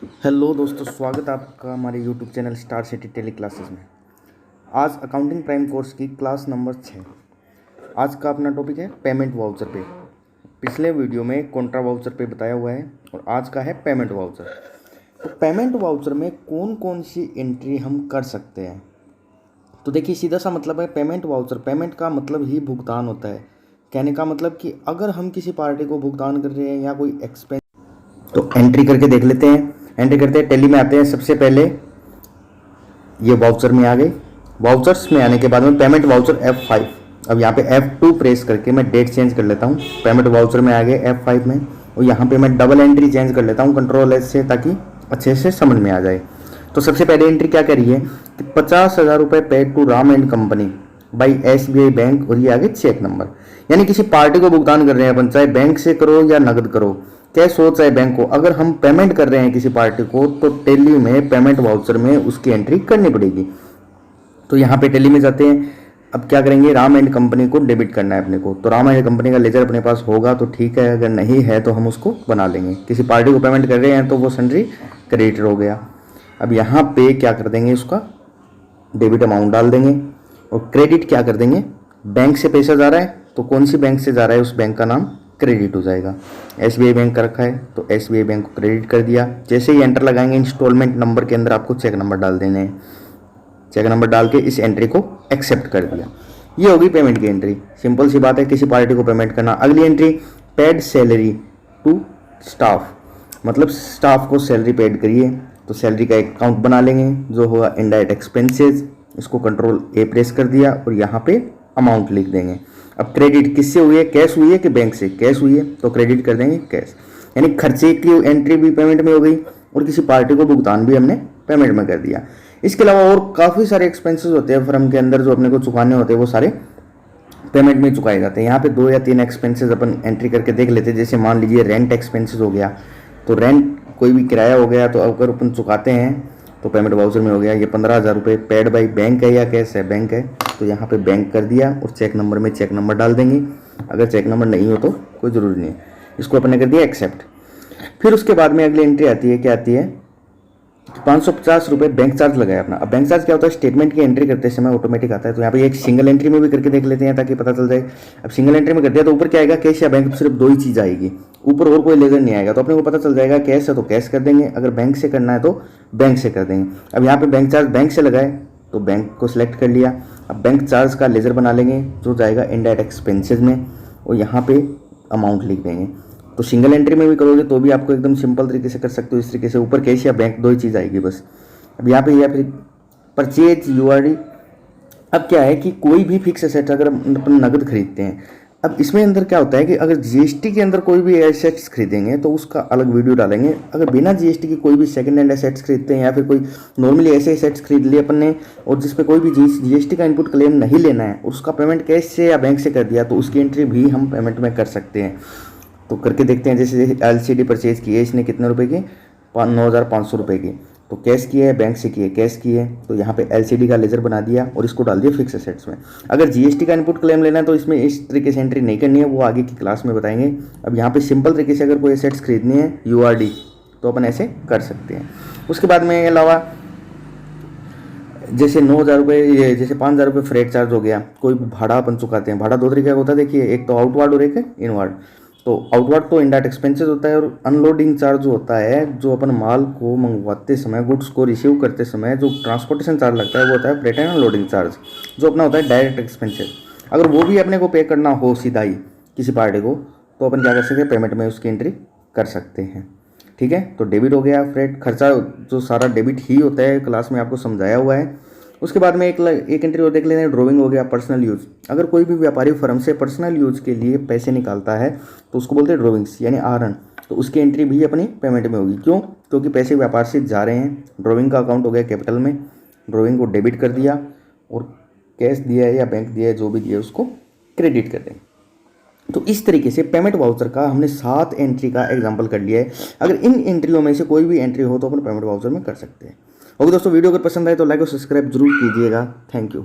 Hello दोस्तों, स्वागत है आपका हमारे YouTube channel Star City Tele Classes में। आज अकाउंटिंग प्राइम कोर्स की क्लास नंबर 6। आज का अपना टॉपिक है पेमेंट वाउचर पे। पिछले वीडियो में कॉन्ट्रा वाउचर पे बताया हुआ है और आज का है पेमेंट वाउचर। तो पेमेंट वाउचर में कौन कौन सी एंट्री हम कर सकते हैं, तो देखिए सीधा सा मतलब है पेमेंट वाउचर। पेमेंट का मतलब ही भुगतान होता है। कहने का मतलब कि अगर हम किसी पार्टी को भुगतान कर रहे हैं या कोई एक्सपेंस, तो एंट्री करके देख लेते हैं। एंट्री करते हैं, टैली में आते हैं। सबसे पहले ये वाउचर में आ गए। वाउचर्स में आने के बाद में पेमेंट वाउचर F5। अब यहाँ पे F2 प्रेस करके मैं डेट चेंज कर लेता हूँ। पेमेंट वाउचर में आ गए F5 में, और यहाँ पे मैं डबल एंट्री चेंज कर लेता हूँ Ctrl+S से, ताकि अच्छे से समझ में आ जाए। तो सबसे पहले एंट्री क्या करी है कि 50,000 रुपये paid to Ram and company by SBI bank, और ये आगे चेक नंबर। यानी किसी पार्टी को भुगतान कर रहे हैं अपन, चाहे बैंक से करो या नगद करो, कैश हो चाहे बैंक को, अगर हम पेमेंट कर रहे हैं किसी पार्टी को तो टेली में पेमेंट वाउचर में उसकी एंट्री करनी पड़ेगी। तो यहाँ पे टेली में जाते हैं। अब क्या करेंगे, राम एंड कंपनी को डेबिट करना है अपने को। तो राम एंड कंपनी का लेजर अपने पास होगा तो ठीक है, अगर नहीं है तो हम उसको बना लेंगे। किसी पार्टी को पेमेंट कर रहे हैं तो वो सन्ड्री क्रेडिटर हो गया। अब यहाँ पे क्या कर देंगे, उसका डेबिट अमाउंट डाल देंगे, और क्रेडिट क्या कर देंगे, बैंक से पैसा जा रहा है तो कौन सी बैंक से जा रहा है उस बैंक का नाम क्रेडिट हो जाएगा। SBI बैंक का रखा है तो SBI बैंक को क्रेडिट कर दिया। जैसे ही एंटर लगाएंगे, इंस्टॉलमेंट नंबर के अंदर आपको चेक नंबर डाल देने हैं। चेक नंबर डाल के इस एंट्री को एक्सेप्ट कर दिया। ये होगी पेमेंट की एंट्री। सिंपल सी बात है, किसी पार्टी को पेमेंट करना। अगली entry, paid salary to staff, मतलब स्टाफ को सैलरी पेड करिए। तो सैलरी का एक अकाउंट बना लेंगे जो होगा इनडायरेक्ट एक्सपेंसेस। इसको Ctrl+A प्रेस कर दिया और यहाँ पे अमाउंट लिख देंगे। अब क्रेडिट किससे हुई है, कैश हुई है कि बैंक से? कैश हुई है तो क्रेडिट कर देंगे कैश। यानी खर्चे की एंट्री भी पेमेंट में हो गई और किसी पार्टी को भुगतान भी हमने पेमेंट में कर दिया। इसके अलावा और काफ़ी सारे एक्सपेंसेस होते हैं फर्म के अंदर जो अपने को चुकाने होते हैं, वो सारे पेमेंट में चुकाए जाते हैं। यहाँ पे 2 या 3 एक्सपेंसेस अपन एंट्री करके देख लेते हैं। जैसे मान लीजिए रेंट एक्सपेंसेस हो गया, तो रेंट कोई भी किराया हो गया, तो अगर अपन चुकाते हैं तो पेमेंट वाउचर में हो गया। ये 15,000 रुपये पेड बाई बैंक है या कैश है? बैंक है, तो यहाँ पे बैंक कर दिया और चेक नंबर में चेक नंबर डाल देंगे। अगर चेक नंबर नहीं हो तो कोई ज़रूरी नहीं है, इसको अपन ने कर दिया एक्सेप्ट। फिर उसके बाद में अगली एंट्री आती है, क्या आती है, 550 रुपये बैंक चार्ज लगाया अपना। अब बैंक चार्ज क्या होता है, स्टेटमेंट की एंट्री करते समय ऑटोमेटिक आता है। तो यहाँ पे एक सिंगल एंट्री में भी करके देख लेते हैं ताकि पता चल जाए। अब सिंगल एंट्री में कर दिया तो ऊपर क्या आएगा, कैश या बैंक, तो सिर्फ 2 ही चीज़ आएगी, ऊपर और कोई लेजर नहीं आएगा। तो अपने को पता चल जाएगा कैश है तो कैश कर देंगे, अगर बैंक से करना है तो बैंक से कर देंगे। अब यहाँ पे बैंक चार्ज बैंक से लगाए तो बैंक को सिलेक्ट कर लिया। अब बैंक चार्ज का लेजर बना लेंगे जो जाएगा इनडायरेक्ट एक्सपेंसेस में, और यहाँ पे अमाउंट लिख देंगे। तो सिंगल एंट्री में भी करोगे तो भी आपको एकदम सिंपल तरीके से कर सकते हो। इस तरीके से ऊपर कैश या बैंक 2 ही चीज़ आएगी बस। अब यहाँ पे या फिर परचेज URD। अब क्या है कि कोई भी फिक्स एसेट अगर अपन नगद खरीदते हैं, अब इसमें अंदर क्या होता है कि अगर GST के अंदर कोई भी एसेट्स खरीदेंगे तो उसका अलग वीडियो डालेंगे। अगर बिना GST की कोई भी सेकंड हैंड एसेट्स खरीदते हैं या फिर कोई नॉर्मली ऐसे एसेट्स खरीद लिए अपन ने और जिस पे कोई भी GST का इनपुट क्लेम नहीं लेना है, उसका पेमेंट कैश से या बैंक से कर दिया, तो उसकी एंट्री भी हम पेमेंट में कर सकते हैं। तो करके देखते हैं। जैसे LCD परचेज की है इसने कितने रुपए की, 9,500 रुपये की। तो कैश की है, बैंक से की है, कैश की है, तो यहाँ पे LCD का लेजर बना दिया और इसको डाल दिया फिक्स एसेट्स में। अगर GST का इनपुट क्लेम लेना है तो इसमें इस तरीके से एंट्री नहीं करनी है, वो आगे की क्लास में बताएंगे। अब यहाँ पे सिंपल तरीके से अगर कोई एसेट्स खरीदनी है URD तो अपन ऐसे कर सकते हैं। उसके बाद में अलावा जैसे 9,000 रुपये, जैसे 5,000 रुपये फ्रेट चार्ज हो गया, कोई भाड़ा अपन चुकाते हैं। भाड़ा 2 तरीके का होता है, देखिए, एक तो आउटवार्ड और एक है इनवार्ड। तो आउटवार्ड तो इनडायरेक्ट एक्सपेंसेस होता है, और अनलोडिंग चार्ज जो होता है, जो अपन माल को मंगवाते समय, गुड्स को रिसीव करते समय जो ट्रांसपोर्टेशन चार्ज लगता है वो होता है फ्रेट एंड अनलोडिंग चार्ज, जो अपना होता है डायरेक्ट एक्सपेंसेस। अगर वो भी अपने को पे करना हो सीधा ही किसी पार्टी को, तो अपन क्या कर सकते हैं, पेमेंट में उसकी एंट्री कर सकते हैं। ठीक है, तो डेबिट हो गया फ्रेट खर्चा, जो सारा डेबिट ही होता है, क्लास में आपको समझाया हुआ है। उसके बाद में एक एंट्री और देख लेते हैं, ड्रॉइंग हो गया पर्सनल यूज़। अगर कोई भी व्यापारी फर्म से पर्सनल यूज़ के लिए पैसे निकालता है तो उसको बोलते हैं ड्रॉइंग्स, यानी आहरण। तो उसकी एंट्री भी अपनी पेमेंट में होगी। क्यों? क्योंकि पैसे व्यापार से जा रहे हैं। ड्रॉइंग का अकाउंट हो गया कैपिटल में, ड्रॉइंग को डेबिट कर दिया, और कैश दिया है या बैंक दिया है, जो भी दिया है उसको क्रेडिट कर दें। तो इस तरीके से पेमेंट वाउचर का हमने 7 एंट्री का एग्जाम्पल कर लिया है। अगर इन एंट्रियों में से कोई भी एंट्री हो तो अपन पेमेंट वाउचर में कर सकते हैं। ओके दोस्तों, वीडियो अगर पसंद आए तो लाइक और सब्सक्राइब जरूर कीजिएगा। Thank you.